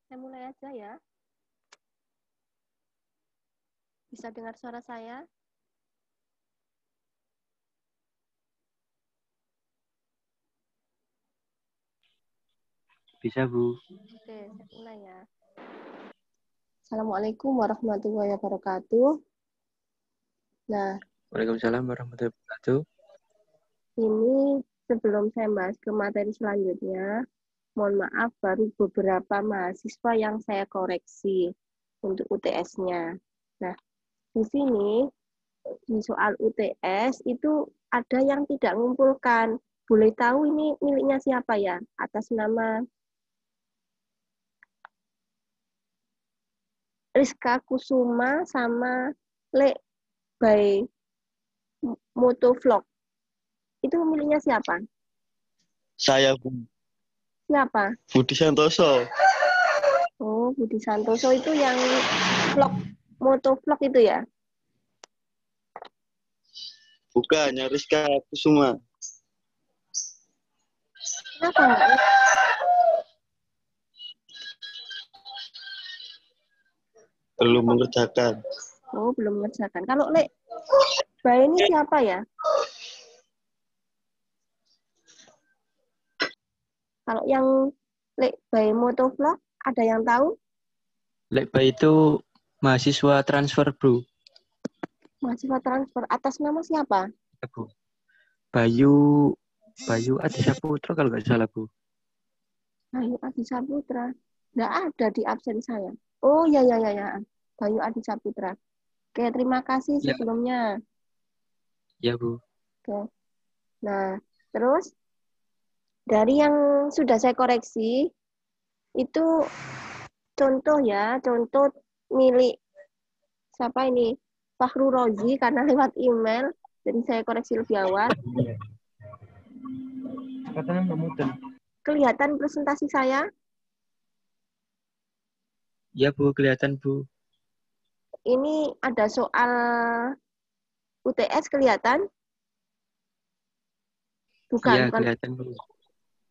Saya mulai aja ya. Bisa dengar suara saya? Bisa, Bu. Oke, saya mulai ya. Assalamualaikum warahmatullahi wabarakatuh. Nah, Waalaikumsalam warahmatullahi wabarakatuh. ini sebelum saya bahas ke materi selanjutnya, mohon maaf baru beberapa mahasiswa yang saya koreksi untuk UTS-nya. Nah, di sini di soal UTS itu ada yang tidak mengumpulkan. Boleh tahu ini miliknya siapa ya? Atas nama Rizka Kusuma sama Le by Motovlog. Itu miliknya siapa? Saya Siapa? Budi Santoso. Oh, Budi Santoso itu yang vlog, motovlog itu ya? Bukan, Rizka Kusuma. Kenapa enggak? Belum mengerjakan. Oh, belum mengerjakan. Kalau Le by ini siapa ya? Kalau yang Le by Motovlog, ada yang tahu? Lekba itu mahasiswa transfer, Bro. Mahasiswa transfer. Atas nama siapa? Ya, Bu. Bayu Adisaputra kalau nggak salah, Bu. Bayu Adi Saputra. Nggak ada di absen saya. Oh, ya. Bayu Adi Saputra. Oke, terima kasih Ya, sebelumnya. ya, Bu. Oke. Nah, terus dari yang sudah saya koreksi, itu contoh ya, contoh milik siapa ini? Fahru Rozi, karena lewat email, jadi saya koreksi lebih awal. Kelihatan presentasi saya? Ya, Bu, kelihatan, Bu. Ini ada soal UTS kelihatan? Iya, Bukan. kelihatan, Bu.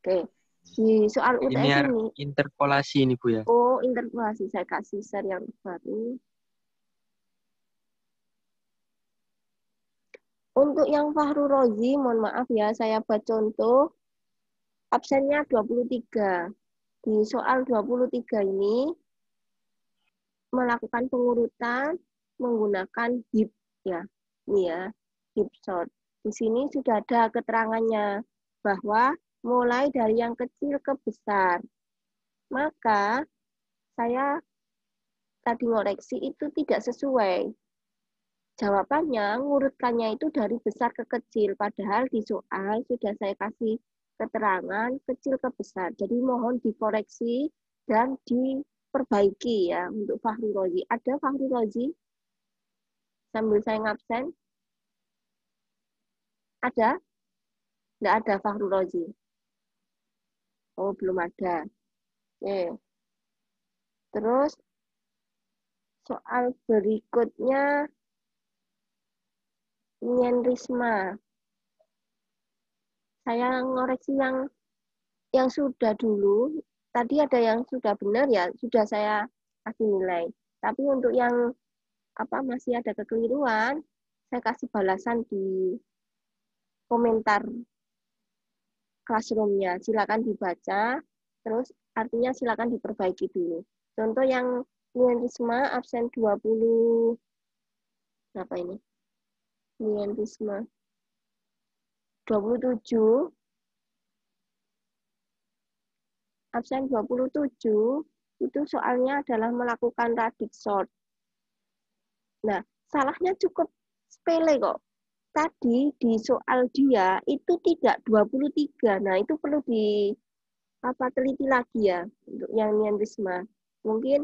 Oke. Di soal UTS Linear ini, interpolasi ini, Bu, ya. oh, interpolasi, saya kasih share yang baru. Untuk yang Fahru Rozi, mohon maaf ya, saya buat contoh, absennya 23. Di soal 23 ini, melakukan pengurutan menggunakan HIP, ya. Ini ya, HIP sort. Di sini sudah ada keterangannya, bahwa mulai dari yang kecil ke besar. Maka, saya tadi ngoreksi itu tidak sesuai. Jawabannya, ngurutkannya itu dari besar ke kecil. Padahal di soal sudah saya kasih keterangan kecil ke besar. Jadi mohon dikoreksi dan diperbaiki ya untuk Fahri Rozi. Ada Fahri Rozi? Sambil saya ngabsen. Ada? Nggak ada Fahri Rozi. Oh, belum ada. Oke. Terus soal berikutnya, Nian Risma. Saya ngoreksi yang sudah dulu, tadi ada yang sudah benar ya, sudah saya kasih nilai. Tapi untuk yang masih ada kekeliruan, saya kasih balasan di komentar classroom-nya. Silakan dibaca, terus artinya silakan diperbaiki dulu. Contoh yang Nian Risma absen 20 berapa ini? Nian Risma 27 absen 27 itu soalnya adalah melakukan radic sort. Nah, salahnya cukup sepele kok. Tadi di soal dia itu tidak 23. Nah, itu perlu teliti lagi ya untuk yang Nian Risma. Mungkin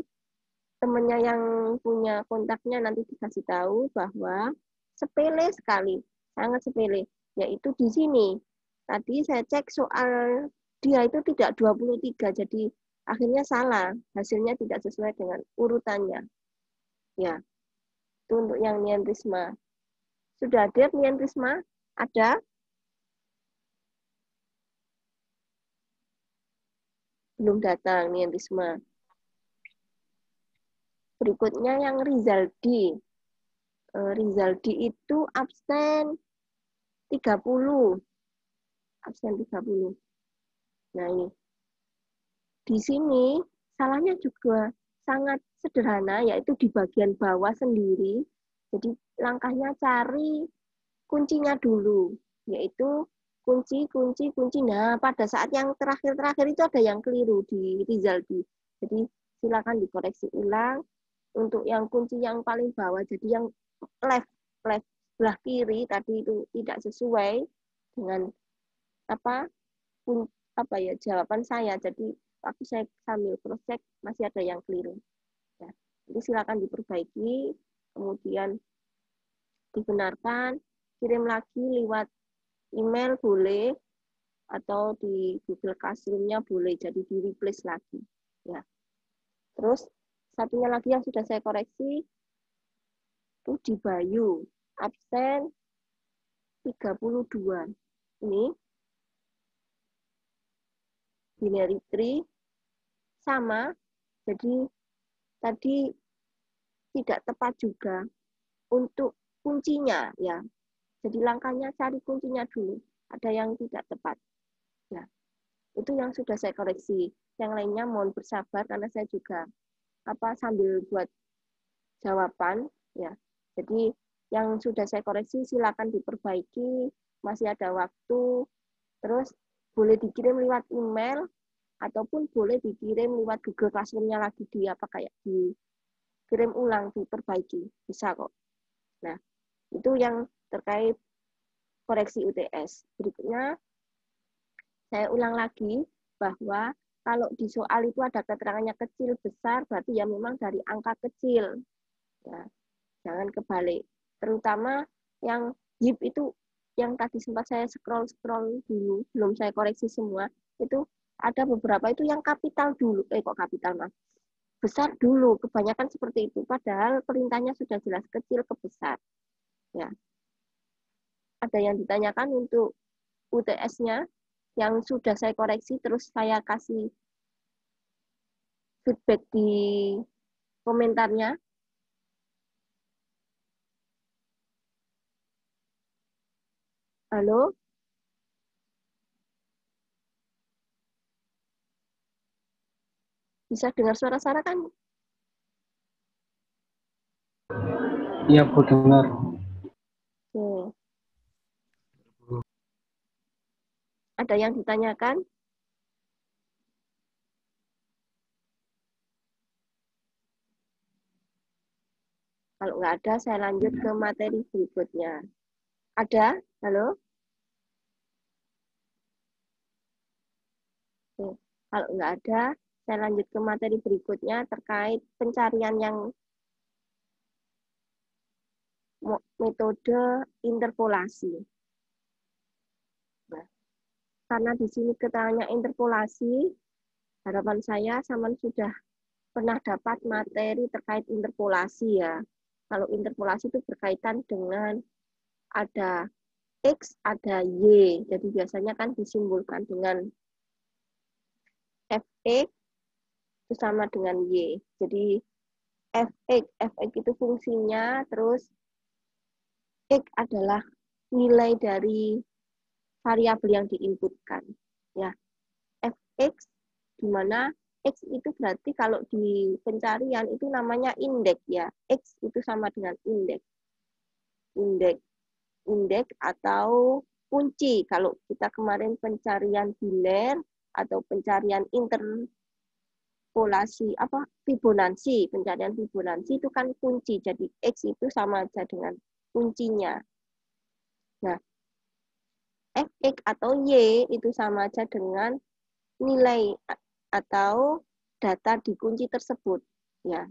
temannya yang punya kontaknya nanti dikasih tahu bahwa sepele sekali, sangat sepele. Yaitu di sini. Tadi saya cek soal dia itu tidak 23, jadi akhirnya salah. Hasilnya tidak sesuai dengan urutannya. Ya, itu untuk yang Nian Risma. Sudah ada Nian Risma? Ada? Belum datang Nian Risma. Berikutnya yang Rizaldi. Rizaldi itu absen 30. Absen 30. Nah, ini. Di sini salahnya juga sangat sederhana, yaitu di bagian bawah sendiri. Jadi langkahnya cari kuncinya dulu, yaitu kunci. Nah, pada saat yang terakhir itu ada yang keliru di Rizaldi. Jadi silakan dikoreksi ulang. Untuk yang kunci yang paling bawah, jadi yang left sebelah kiri tadi itu tidak sesuai dengan jawaban saya. Jadi waktu saya sambil cross check masih ada yang keliru. Ya, jadi silakan diperbaiki, kemudian dibenarkan, kirim lagi lewat email boleh, atau di Google Classroom-nya boleh, jadi di replace lagi. Ya. Terus satunya lagi yang sudah saya koreksi itu di Bayu, absen 32. Ini binary tree sama, jadi tadi tidak tepat juga untuk kuncinya ya. Jadi langkahnya cari kuncinya dulu. Ada yang tidak tepat. Ya. Itu yang sudah saya koreksi. Yang lainnya mohon bersabar karena saya juga sambil buat jawaban ya. Jadi yang sudah saya koreksi silakan diperbaiki, masih ada waktu. Terus boleh dikirim lewat email ataupun boleh dikirim lewat Google Classroom-nya lagi kayak dikirim ulang, diperbaiki. Bisa kok. Nah, itu yang terkait koreksi UTS. Berikutnya saya ulang lagi bahwa kalau di soal itu ada keterangannya kecil besar, berarti ya memang dari angka kecil. Ya, jangan kebalik. Terutama yang YIP itu yang tadi sempat saya scroll dulu, belum saya koreksi semua, itu ada beberapa itu yang kapital dulu. Kok kapital, Mas? Besar dulu, kebanyakan seperti itu. Padahal perintahnya sudah jelas kecil ke besar. Ya. Ada yang ditanyakan untuk UTS-nya, yang sudah saya koreksi, terus saya kasih feedback di komentarnya. Halo? Bisa dengar suara Sarah kan? Iya, Bu, dengar. Oke. Ada yang ditanyakan? Kalau nggak ada, saya lanjut ke materi berikutnya. Ada? Halo? Oke. Kalau nggak ada, saya lanjut ke materi berikutnya terkait pencarian yang metode interpolasi. Nah, karena di sini keterangannya interpolasi, harapan saya Saman sudah pernah dapat materi terkait interpolasi ya. Kalau interpolasi itu berkaitan dengan ada X, ada Y. Jadi biasanya kan disimbolkan dengan Fx itu sama dengan Y. Jadi Fx itu fungsinya, terus X adalah nilai dari variabel yang diinputkan. Ya, Fx di mana X itu berarti kalau di pencarian itu namanya indeks ya. X itu sama dengan indeks. Indeks atau kunci. Kalau kita kemarin pencarian biner atau pencarian interpolasi Fibonacci, pencarian Fibonacci itu kan kunci. Jadi X itu sama aja dengan kuncinya. Nah, Fx atau Y itu sama aja dengan nilai atau data di kunci tersebut. Ya.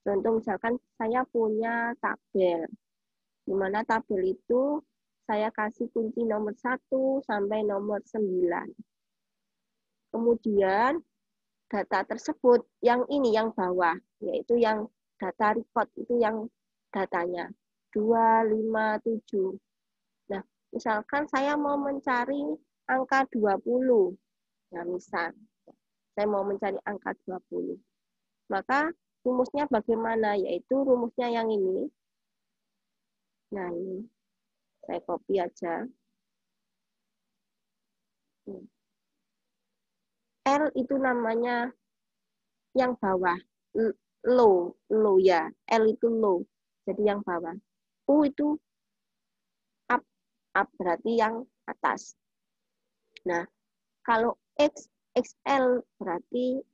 Contoh misalkan saya punya tabel, di mana tabel itu saya kasih kunci nomor 1 sampai nomor 9. Kemudian data tersebut, yang ini, yang bawah, yaitu yang data record, itu yang datanya 2, 5, 7. Nah, misalkan saya mau mencari angka 20. Nah, misal, saya mau mencari angka 20. Maka rumusnya bagaimana? Yaitu rumusnya yang ini. Nah, ini saya copy aja. L itu namanya yang bawah, low ya. L itu low, jadi yang bawah. U itu up berarti yang atas. Nah, kalau XL berarti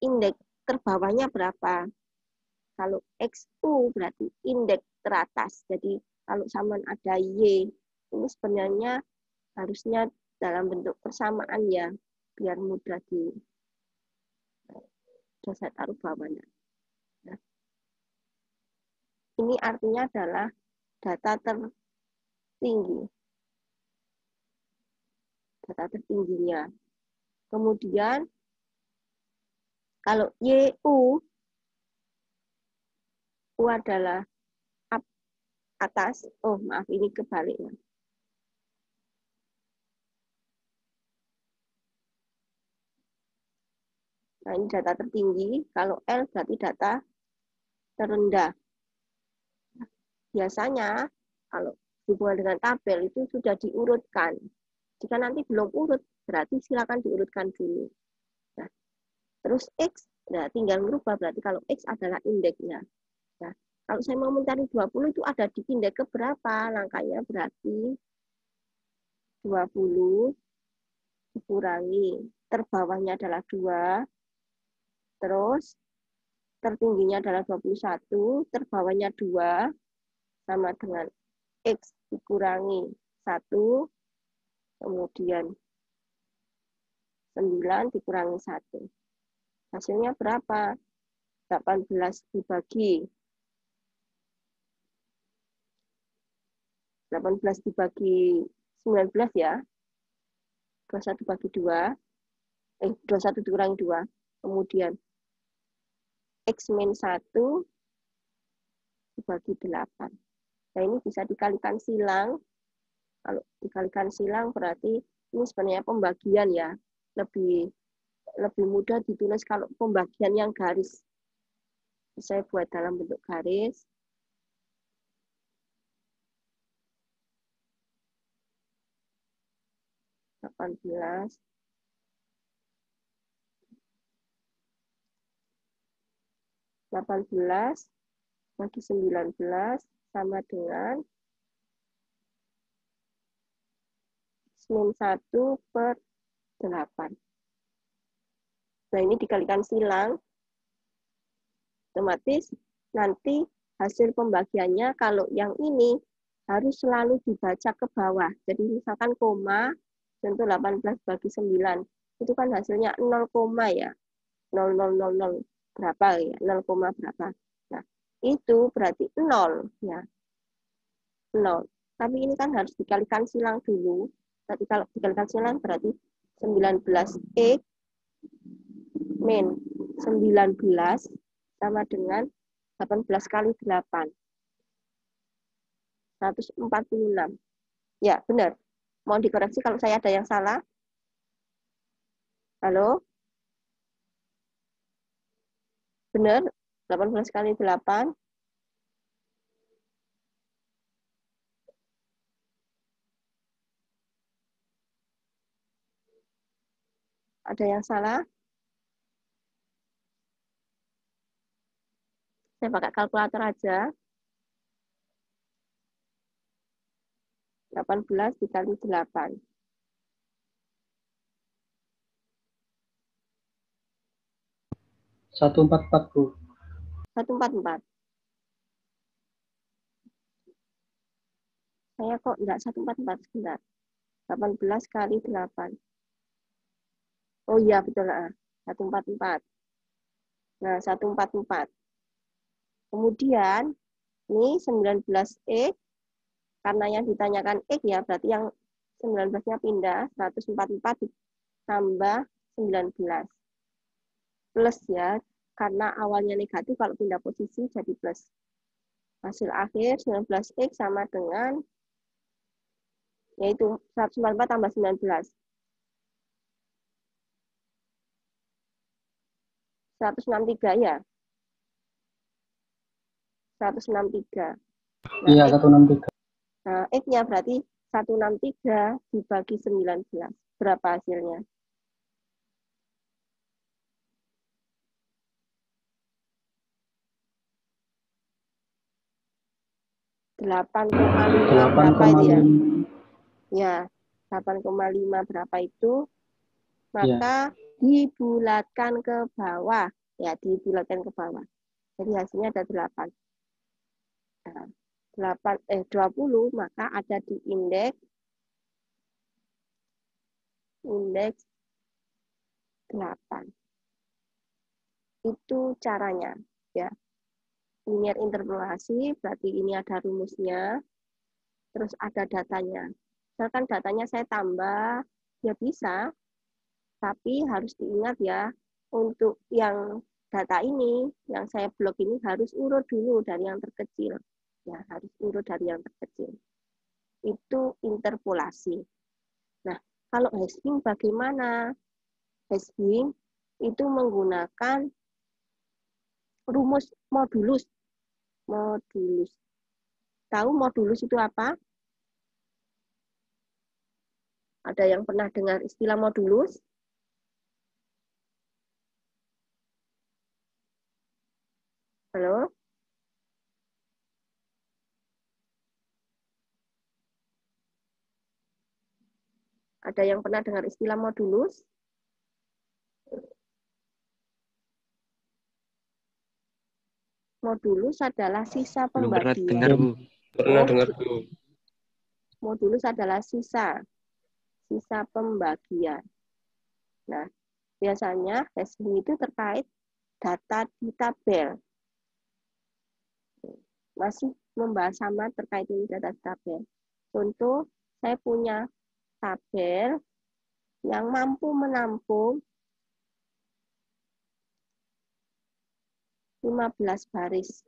indeks terbawahnya berapa? Kalau XU berarti indeks teratas. Jadi kalau sama ada Y, ini sebenarnya harusnya dalam bentuk persamaan ya, biar mudah di sudah saya taruh bawahnya. Nah, ini artinya adalah data tertinggi. Data tertingginya. Kemudian kalau YU, U adalah atas. Oh, maaf, ini kebaliknya. Nah, ini data tertinggi. Kalau L berarti data terendah. Biasanya, kalau hubungan dengan tabel itu sudah diurutkan. Jika nanti belum urut, berarti silakan diurutkan dulu. Nah, terus X, nah tinggal merubah. Berarti kalau X adalah indeksnya. Nah, kalau saya mau mencari 20 itu ada di indeks keberapa? Langkahnya berarti 20 dikurangi. Terbawahnya adalah 2. Terus tertingginya adalah 21, terbawahnya 2, sama dengan X dikurangi 1, kemudian 9 dikurangi 1. Hasilnya berapa? 18 dibagi 19 ya. 21 bagi 2. 21 dikurangi 2. Kemudian X min 1 dibagi 8. Nah, ini bisa dikalikan silang. Kalau dikalikan silang berarti ini sebenarnya pembagian ya. Lebih mudah ditulis kalau pembagian yang garis. Saya buat dalam bentuk garis. Delapan belas bagi 19 sama dengan min 1 per 8. Nah, ini dikalikan silang. Otomatis nanti hasil pembagiannya kalau yang ini harus selalu dibaca ke bawah. Jadi misalkan koma, contoh 18 bagi 9. Itu kan hasilnya 0, ya. 0,000 berapa ya? 0, berapa. Nah, itu berarti 0 ya. 0. Tapi ini kan harus dikalikan silang dulu. Tapi kalau dikalikan silang berarti 19X min 19 sama dengan 18 kali 8. 146. Ya, benar. Mohon dikoreksi kalau saya ada yang salah. Halo? Benar? 18 kali 8. Ada yang salah? Saya pakai kalkulator aja. 18 dikali 8. 144, Bu. 144. Saya kok enggak 144, sebentar. 18 kali 8. Oh iya, betul. 144. Nah, 144. Kemudian, ini 19X, karena yang ditanyakan X ya, berarti yang 19-nya pindah, 144 ditambah 19. Plus ya, karena awalnya negatif, kalau pindah posisi jadi plus. Hasil akhir 19X sama dengan, yaitu 144 tambah 19. 163 ya. 163. Iya, 163. Nah, X-nya berarti 163 dibagi 19. Berapa hasilnya? 8,5 berapa itu ya? 8,5. Ya, 8,5 berapa itu? Iya. Maka dibulatkan ke bawah. Ya, dibulatkan ke bawah. Jadi hasilnya ada 8. Nah, 20, maka ada di indeks 8. Itu caranya, ya. Linear interpolasi berarti ini ada rumusnya, terus ada datanya. Misalkan datanya saya tambah, ya bisa, tapi harus diingat ya, untuk yang data ini, yang saya blok ini harus urut dulu dari yang terkecil. Ya, harus urut dari yang terkecil. Itu interpolasi. Nah, kalau hashing bagaimana? Hashing itu menggunakan rumus modulus. Modulus. Tahu modulus itu apa? Ada yang pernah dengar istilah modulus? Halo? Ada yang pernah dengar istilah modulus? Modulus adalah sisa Belum pernah pembagian. dengar, Bu. Pernah dengar, Bu. Modulus adalah sisa pembagian. Nah, biasanya hashing itu terkait data di tabel. Masih membahas sama terkait ini data di tabel. Contoh, saya punya tabel yang mampu menampung 15 baris.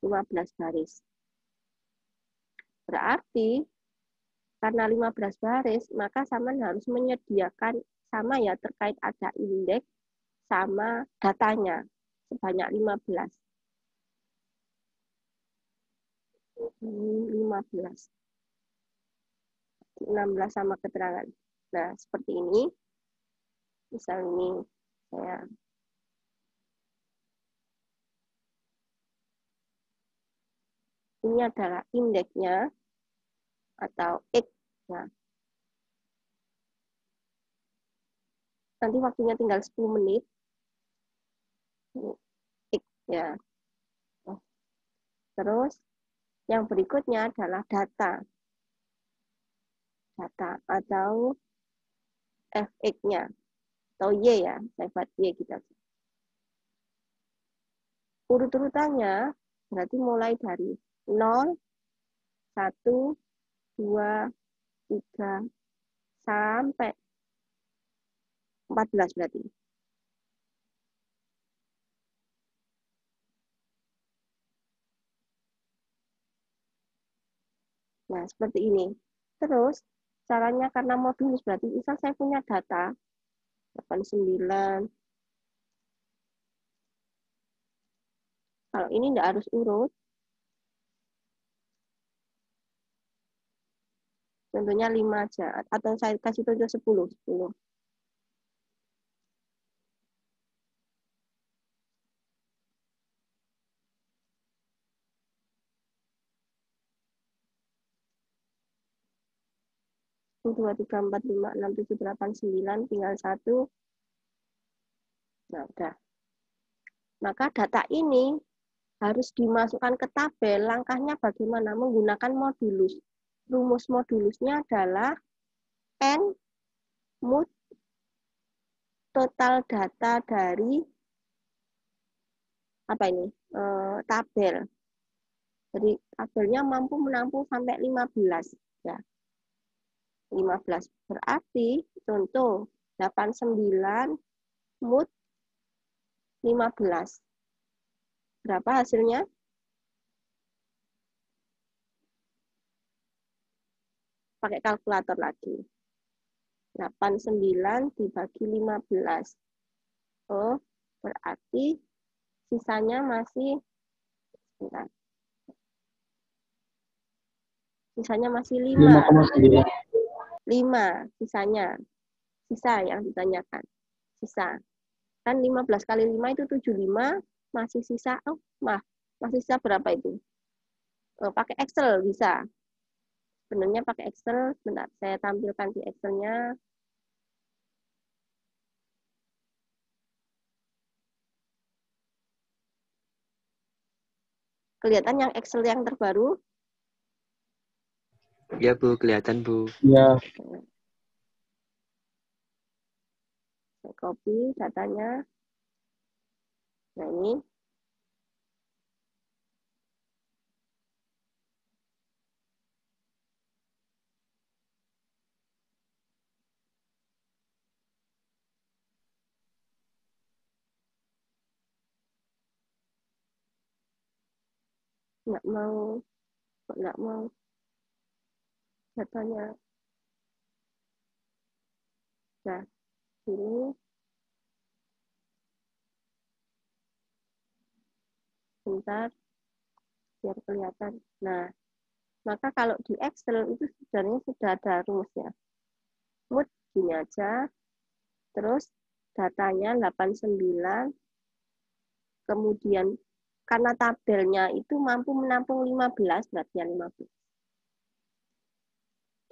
15 baris. Berarti karena 15 baris, maka Saman harus menyediakan sama ya terkait ada indeks sama datanya sebanyak 15. 15. 16 sama keterangan. Nah, seperti ini. Misal ini saya ini adalah indeksnya atau X. Nah, nanti waktunya tinggal 10 menit. X ya. Terus yang berikutnya adalah data. Data atau fx-nya atau y ya, saya buat y kita. Urut-urutannya berarti mulai dari 0, 1, 2, 3, sampai 14 berarti. Nah, seperti ini. Terus, caranya karena modulus berarti misal saya punya data 89. Kalau ini tidak harus urut. Contohnya 5 aja. Atau saya kasih contoh 10. 10. Dua, tiga, empat, lima, enam, tujuh, delapan, 9, tinggal 1. Nah, udah. Maka data ini harus dimasukkan ke tabel. Langkahnya bagaimana? Menggunakan modulus. Rumus modulusnya adalah N mut total data dari apa ini? Tabel. Jadi tabelnya mampu menampung sampai 15 ya. 15 berarti contoh 89 mut 15. Berapa hasilnya? Pakai kalkulator lagi. 89 dibagi 15. Oh, berarti sisanya masih Bentar. Sisanya masih 5. 5,9. 5 sisanya. Sisa yang ditanyakan. Sisa. Kan 15 kali 5 itu 75, masih sisa, masih sisa berapa itu? Pakai Excel bisa. Sebenarnya pakai Excel, bentar, saya tampilkan di Excel-nya. Kelihatan yang Excel yang terbaru? Ya Bu, kelihatan Bu. Ya. Saya copy datanya. Nah ini. Nggak mau datanya. Nah, ini bentar biar kelihatan. Nah, maka kalau di Excel itu sebenarnya sudah ada rumusnya. Mood gini aja. Terus datanya 89. Kemudian karena tabelnya itu mampu menampung 15, berarti ya 15.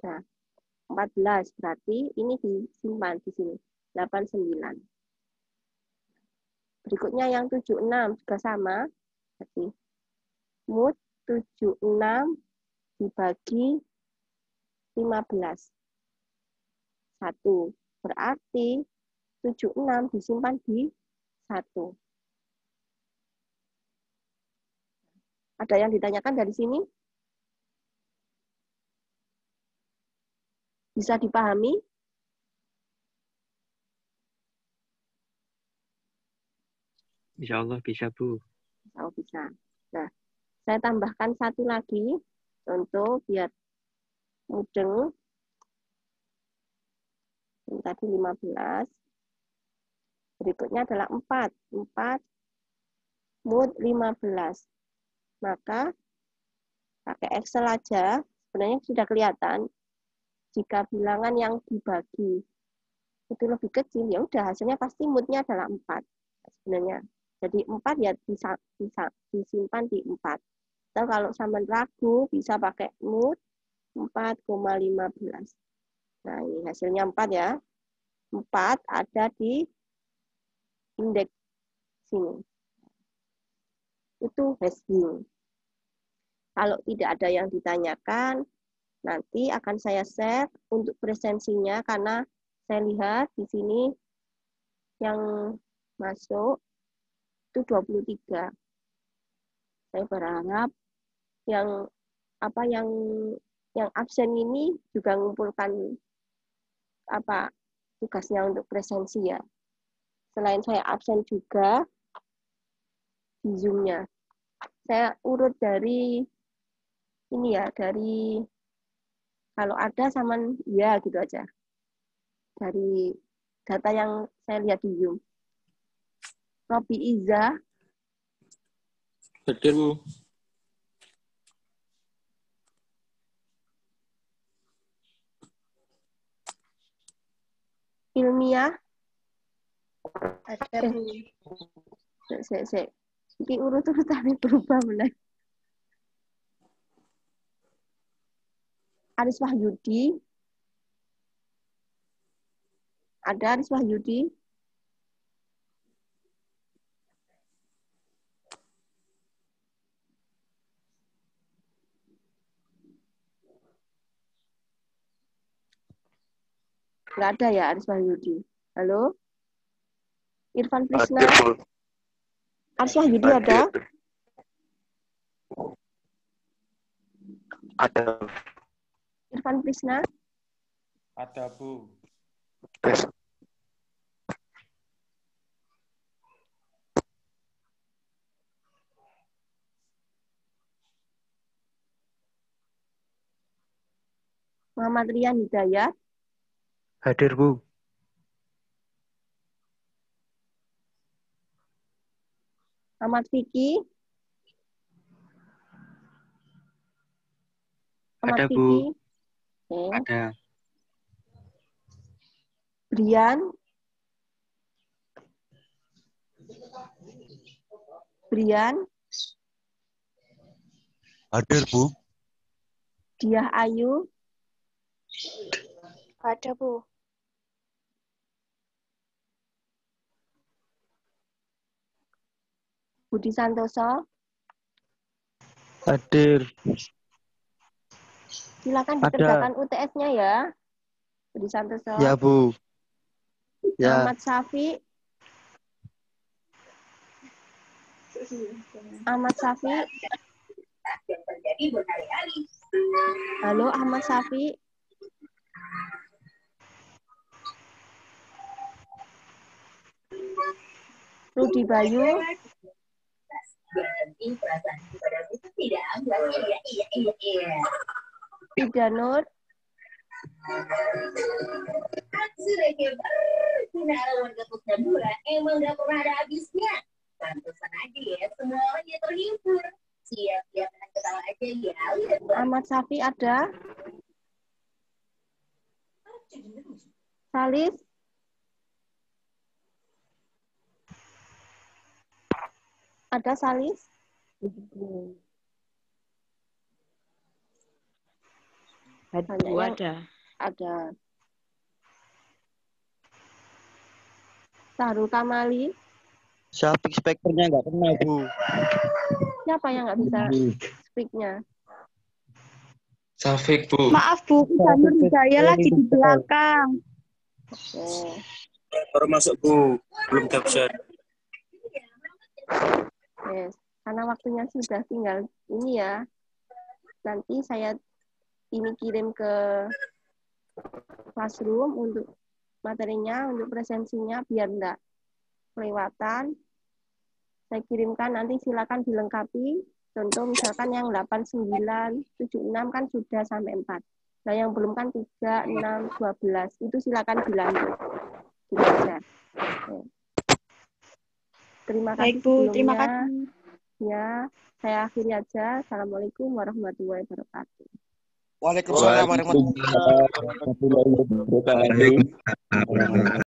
Nah, 14 berarti ini disimpan di sini. 89. Berikutnya yang 76 juga sama. Berarti mood 76 dibagi 15. 1. Berarti 76 disimpan di 1. Ada yang ditanyakan dari sini? Bisa dipahami? Insya Allah bisa Bu. Oh, bisa. Nah, saya tambahkan satu lagi untuk biar mudeng. Ini tadi 15. Berikutnya adalah 4. 4 mood 15. Maka pakai Excel aja, sebenarnya sudah kelihatan jika bilangan yang dibagi itu lebih kecil, ya udah hasilnya pasti moodnya adalah 4. Sebenarnya. Jadi 4 ya bisa disimpan di 4. Atau kalau sama ragu bisa pakai mood 4,15. Nah, ini hasilnya 4 ya. 4 ada di indeks sini. Itu hashing. Kalau tidak ada yang ditanyakan, nanti akan saya share untuk presensinya karena saya lihat di sini yang masuk itu 23. Saya berharap yang yang absen ini juga mengumpulkan tugasnya untuk presensi ya. Selain saya absen juga di Zoom-nya. Saya urut dari ini ya, dari kalau ada sama ya gitu aja. Dari data yang saya lihat di Zoom. Robi Iza. Hadir Bu. Ilmiah. Ada Bu. Saya iki urut-urutannya berubah benar. Aris Wahyudi. Ada Aris Wahyudi? Nggak ada ya Aris Wahyudi. Halo? Irfan Prisna? Aris Wahyudi ada? Ada. Irfan Prisna? Ada Bu. Muhammad Rian Hidayat? Hadir Bu. Ahmad Fikri? Ahmad Ada, Bu. Fikri. Oke. Ada. Brian. Brian. Hadir, Bu. Diah Ayu. Ada, Bu. Budi Santoso. Hadir. Silakan Ada. dikerjakan UTS-nya ya. Budi Santoso. Ya, Bu. Ya. Ahmad Safi. Ahmad Safi. Halo, Ahmad Safi. Rudi Bayu. Ida Nur. Sudah hebat. Gunawan Gepuk murah emang gak pernah ada habisnya. Pantesan aja ya, semuanya terhibur. Siap-siap menang ketawa aja ya. Ahmad Safi ada. Salis. Ada Salis? Ada. Ada. Sahrul Kamali. Syafiq speakernya nggak pernah, Bu. Siapa yang nggak bisa speak-nya? Safik, Bu. Maaf, Bu. Sanur saya lagi di belakang. Oke. Baru masuk, Bu. Belum capture. Yes. Karena waktunya sudah tinggal ini ya. Nanti saya ini kirim ke classroom untuk materinya, untuk presensinya, biar enggak kelewatan. Saya kirimkan, nanti silakan dilengkapi. Contoh misalkan yang 89, 76 kan sudah sampai 4. Nah yang belum kan 3, 6, 12. Itu silakan dilanjut. Gitu aja. Oke. Terima kasih Baik, Bu. sebelumnya. Terima kasih. Ya, saya akhiri aja. Assalamualaikum warahmatullahi wabarakatuh. Waalaikumsalam warahmatullahi wabarakatuh. Waalaikumsalam warahmatullahi wabarakatuh.